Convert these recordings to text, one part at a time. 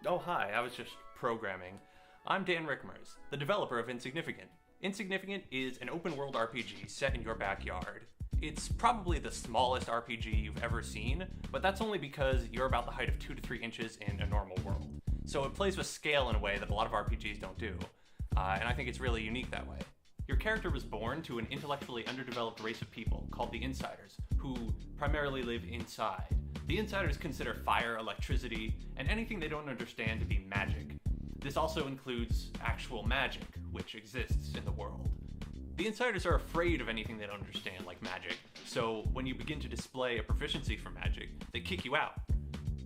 Oh, hi, I was just programming. I'm Dan Rickmers, the developer of Insignificant. Insignificant is an open-world RPG set in your backyard. It's probably the smallest RPG you've ever seen, but that's only because you're about the height of 2 to 3 inches in a normal world. So it plays with scale in a way that a lot of RPGs don't do, and I think it's really unique that way. Your character was born to an intellectually underdeveloped race of people called the Insiders, who primarily live inside. The Insiders consider fire, electricity, and anything they don't understand to be magic. This also includes actual magic, which exists in the world. The Insiders are afraid of anything they don't understand, like magic, so when you begin to display a proficiency for magic, they kick you out.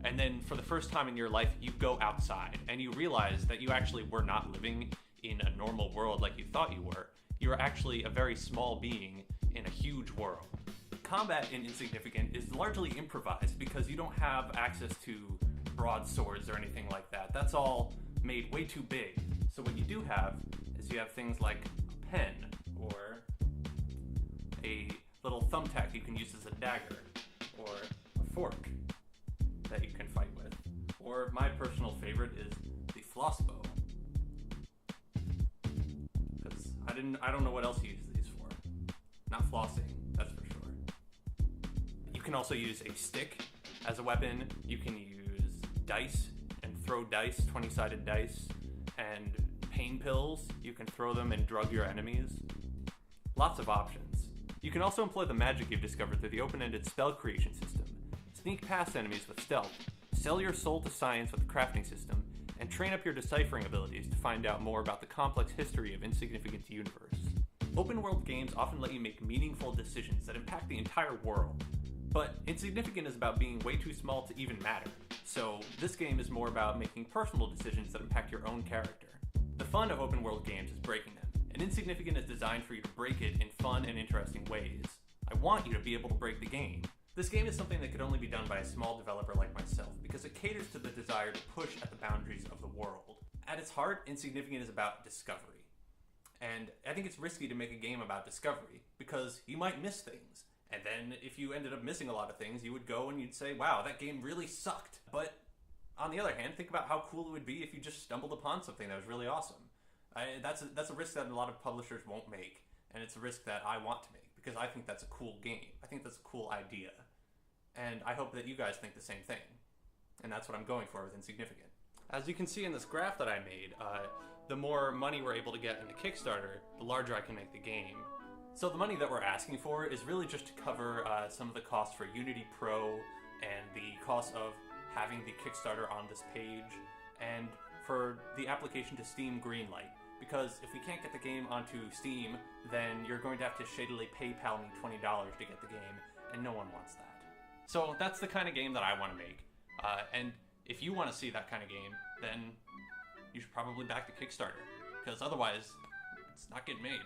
And then for the first time in your life, you go outside, and you realize that you actually were not living in a normal world like you thought you were. You are actually a very small being in a huge world. Combat in Insignificant is largely improvised because you don't have access to broadswords or anything like that. That's all made way too big. So what you do have is you have things like a pen or a little thumbtack you can use as a dagger, or a fork that you can fight with, or my personal favorite is the floss bow. Because I don't know what else you use these for. Not flossing, that's for sure. You can also use a stick as a weapon. You can use dice and throw dice, 20-sided dice, and pain pills. You can throw them and drug your enemies. Lots of options. You can also employ the magic you've discovered through the open-ended spell creation system. Sneak past enemies with stealth, sell your soul to science with the crafting system, and train up your deciphering abilities to find out more about the complex history of Insignificant's universe. Open-world games often let you make meaningful decisions that impact the entire world, but Insignificant is about being way too small to even matter, so this game is more about making personal decisions that impact your own character. The fun of open-world games is breaking them, and Insignificant is designed for you to break it in fun and interesting ways. I want you to be able to break the game. This game is something that could only be done by a small developer like myself, because it caters to the desire to push at the boundaries of the world. At its heart, Insignificant is about discovery. And I think it's risky to make a game about discovery, because you might miss things. And then if you ended up missing a lot of things, you would go and you'd say, wow, that game really sucked. But on the other hand, think about how cool it would be if you just stumbled upon something that was really awesome. That's a risk that a lot of publishers won't make, and it's a risk that I want to make, because I think that's a cool game. I think that's a cool idea. And I hope that you guys think the same thing. And that's what I'm going for with Insignificant. As you can see in this graph that I made, the more money we're able to get in the Kickstarter, the larger I can make the game. So the money that we're asking for is really just to cover some of the costs for Unity Pro and the cost of having the Kickstarter on this page, and for the application to Steam Greenlight. Because if we can't get the game onto Steam, then you're going to have to shadily PayPal me $20 to get the game, and no one wants that. So that's the kind of game that I want to make. And if you want to see that kind of game, then you should probably back the Kickstarter, because otherwise, it's not getting made.